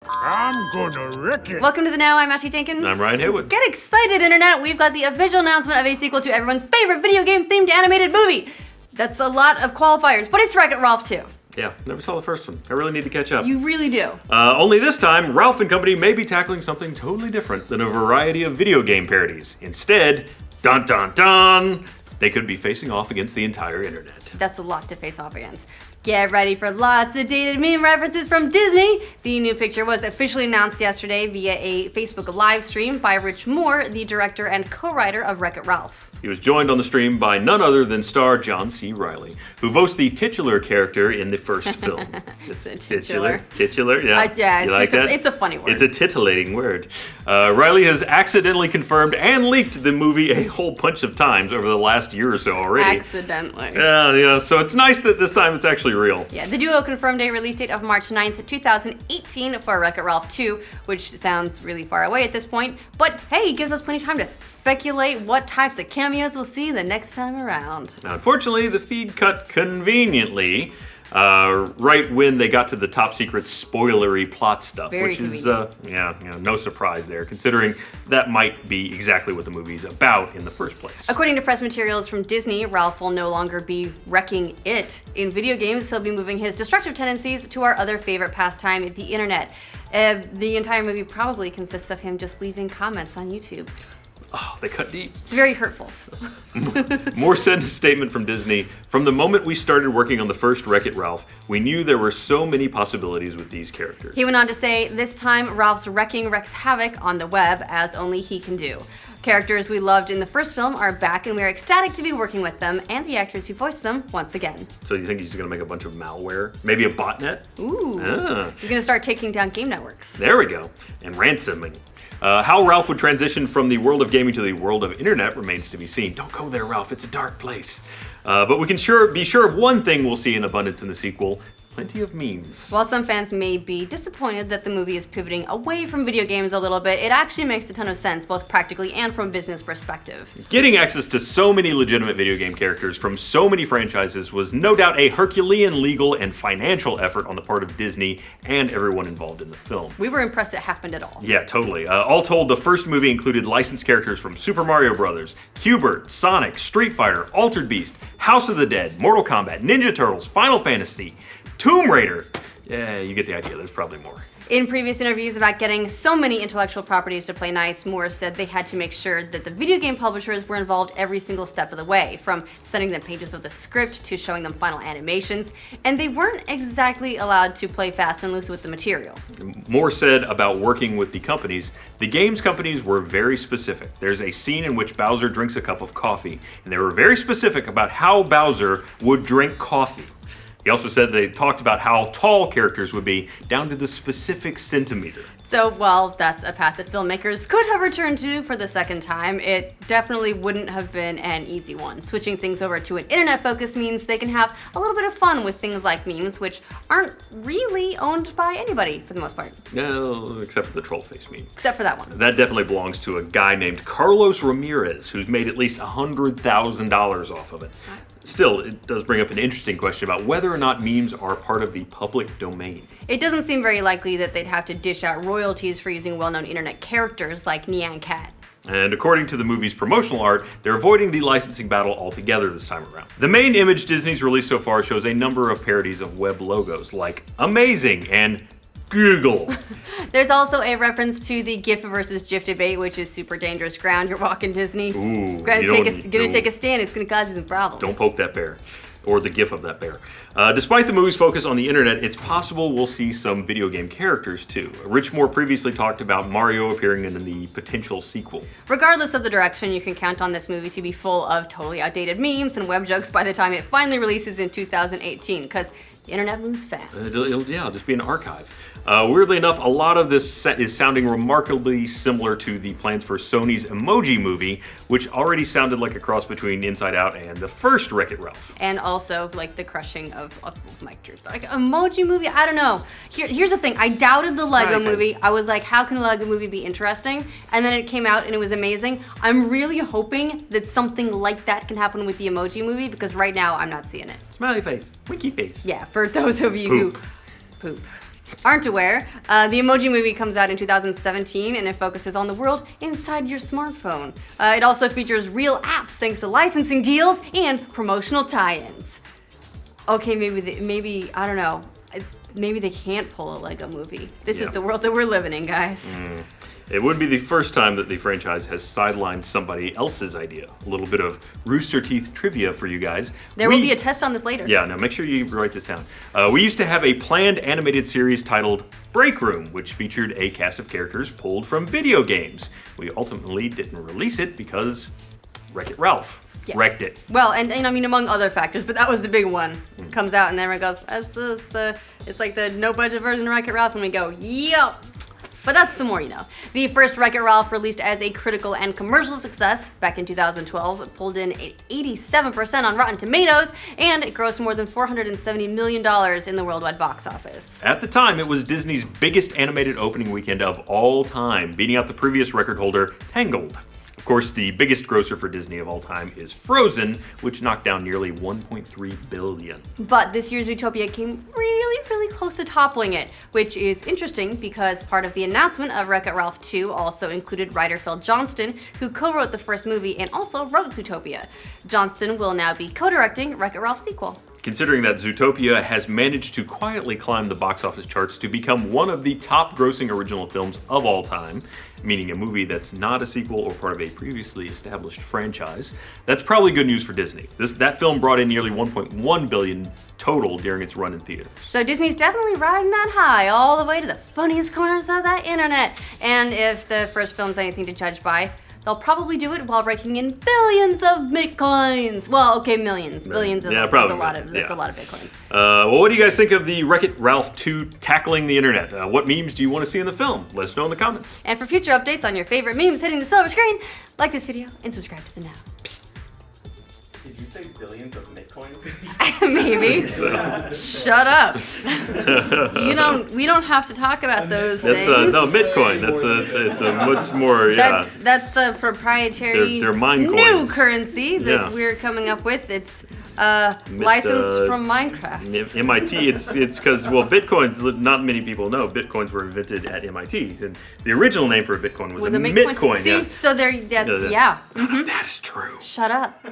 I'm gonna wreck it. Welcome to the Now. I'm Ashley Jenkins. I'm Ryan Haywood. Get excited, Internet! We've got the official announcement of a sequel to everyone's favorite video game-themed animated movie. That's a lot of qualifiers, but it's Wreck-It Ralph 2. Yeah, never saw the first one. I really need to catch up. You really do. Only this time, Ralph and company may be tackling something totally different than a variety of video game parodies. Instead, dun dun dun, they could be facing off against the entire internet. That's a lot to face off against. Get ready for lots of dated meme references from Disney. The new picture was officially announced yesterday via a Facebook live stream by Rich Moore, the director and co-writer of Wreck-It Ralph. He was joined on the stream by none other than star John C. Reilly, who voiced the titular character in the first film. It's a titular. Titular, yeah. Yeah, you like that? It's a funny word. It's a titillating word. Reilly has accidentally confirmed and leaked the movie a whole bunch of times over the last year or so already. Accidentally. Yeah, so it's nice that this time it's actually real. Yeah, the duo confirmed a release date of March 9th, 2018 for Wreck-It Ralph 2, which sounds really far away at this point, but hey, it gives us plenty of time to speculate what types of cameos we'll see the next time around. Now, unfortunately, the feed cut conveniently right when they got to the top secret spoilery plot stuff, which is, no surprise there, considering that might be exactly what the movie's about in the first place. According to press materials from Disney, Ralph will no longer be wrecking it in video games. He'll be moving his destructive tendencies to our other favorite pastime, the internet. The entire movie probably consists of him just leaving comments on YouTube. Oh, they cut deep. It's very hurtful. Moore said in a statement from Disney, "From the moment we started working on the first Wreck-It Ralph, we knew there were so many possibilities with these characters." He went on to say, "This time, Ralph's wrecking wreaks havoc on the web, as only he can do. Characters we loved in the first film are back, and we are ecstatic to be working with them and the actors who voiced them once again." So you think he's going to make a bunch of malware? Maybe a botnet? Ooh. He's going to start taking down game networks. There we go. And ransoming. How Ralph would transition from the world of gaming to the world of internet remains to be seen. Don't go there, Ralph. It's a dark place. But we can be sure of one thing we'll see in abundance in the sequel. Plenty of memes. While some fans may be disappointed that the movie is pivoting away from video games a little bit, it actually makes a ton of sense, both practically and from a business perspective. Getting access to so many legitimate video game characters from so many franchises was no doubt a Herculean legal and financial effort on the part of Disney and everyone involved in the film. We were impressed it happened at all. Yeah, totally. All told, the first movie included licensed characters from Super Mario Bros., Q*bert, Sonic, Street Fighter, Altered Beast, House of the Dead, Mortal Kombat, Ninja Turtles, Final Fantasy, Tomb Raider. Yeah, you get the idea. There's probably more. In previous interviews about getting so many intellectual properties to play nice, Moore said they had to make sure that the video game publishers were involved every single step of the way, from sending them pages of the script to showing them final animations, and they weren't exactly allowed to play fast and loose with the material. Moore said about working with the companies, the games companies were very specific. There's a scene in which Bowser drinks a cup of coffee, and they were very specific about how Bowser would drink coffee. He also said they talked about how tall characters would be, down to the specific centimeter. So while that's a path that filmmakers could have returned to for the second time, it definitely wouldn't have been an easy one. Switching things over to an internet focus means they can have a little bit of fun with things like memes, which aren't really owned by anybody for the most part. No, except for the troll face meme. Except for that one. That definitely belongs to a guy named Carlos Ramirez, who's made at least $100,000 off of it. Still, it does bring up an interesting question about whether or not memes are part of the public domain. It doesn't seem very likely that they'd have to dish out royalties for using well-known internet characters like Nyan Cat. And according to the movie's promotional art, they're avoiding the licensing battle altogether this time around. The main image Disney's released so far shows a number of parodies of web logos like Amazing and Google. There's also a reference to the GIF versus GIF debate, which is super dangerous ground. You're walking Disney. Ooh, gonna take a stand. It's gonna cause you some problems. Don't poke that bear. Or the GIF of that bear. Despite the movie's focus on the internet, it's possible we'll see some video game characters too. Rich Moore previously talked about Mario appearing in the potential sequel. Regardless of the direction, you can count on this movie to be full of totally outdated memes and web jokes by the time it finally releases in 2018, because the internet moves fast. It'll just be an archive. Weirdly enough, a lot of this is sounding remarkably similar to the plans for Sony's Emoji Movie, which already sounded like a cross between Inside Out and the first Wreck-It Ralph. And also, like, the crushing of Mike Drew's. Like, Emoji Movie, I don't know. Here's the thing, I doubted the Lego Movie. I was like, how can a Lego Movie be interesting? And then it came out and it was amazing. I'm really hoping that something like that can happen with the Emoji Movie, because right now I'm not seeing it. Smiley face, winky face. Yeah, for those of you who poop. aren't aware, the Emoji Movie comes out in 2017 and it focuses on the world inside your smartphone. It also features real apps thanks to licensing deals and promotional tie-ins. Okay, maybe I don't know. Maybe they can't pull a Lego movie. This is the world that we're living in, guys. It wouldn't be the first time that the franchise has sidelined somebody else's idea. A little bit of Rooster Teeth trivia for you guys. There will be a test on this later. Yeah, now make sure you write this down. We used to have a planned animated series titled Break Room, which featured a cast of characters pulled from video games. We ultimately didn't release it because Wreck-It Ralph wrecked it. Well, and I mean, among other factors, but that was the big one. Comes out and everyone goes, it's like the no-budget version of Wreck-It Ralph, and we go, yup. But that's the more you know. The first Wreck-It Ralph released as a critical and commercial success back in 2012. It pulled in 87% on Rotten Tomatoes, and it grossed more than $470 million in the worldwide box office. At the time, it was Disney's biggest animated opening weekend of all time, beating out the previous record holder, Tangled. Of course, the biggest grosser for Disney of all time is Frozen, which knocked down nearly $1.3 billion. But this year's Zootopia came really close to toppling it, which is interesting because part of the announcement of Wreck-It Ralph 2 also included writer Phil Johnston, who co-wrote the first movie and also wrote Zootopia. Johnston will now be co-directing Wreck-It Ralph's sequel. Considering that Zootopia has managed to quietly climb the box office charts to become one of the top grossing original films of all time, meaning a movie that's not a sequel or part of a previously established franchise, that's probably good news for Disney. That film brought in nearly $1.1 billion total during its run in theaters. So Disney's definitely riding that high all the way to the funniest corners of the internet. And if the first film's anything to judge by, they'll probably do it while raking in billions of bitcoins. Well, okay, millions. Billions is a lot of bitcoins. Well, what do you guys think of the Wreck-It Ralph 2 tackling the internet? What memes do you want to see in the film? Let us know in the comments. And for future updates on your favorite memes hitting the silver screen, like this video and subscribe to the Now. Did you say billions of bitcoins? Maybe. Shut up. We don't have to talk about those things. No, Bitcoin. It's a much more. Yeah. That's the proprietary they're mine new coins. Currency that we're coming up with. It's licensed from Minecraft. MIT. It's because Bitcoins. Not many people know Bitcoins were invented at MIT, and the original name for a Bitcoin was a Bitcoin. See, so there. That is true. That is true. Shut up.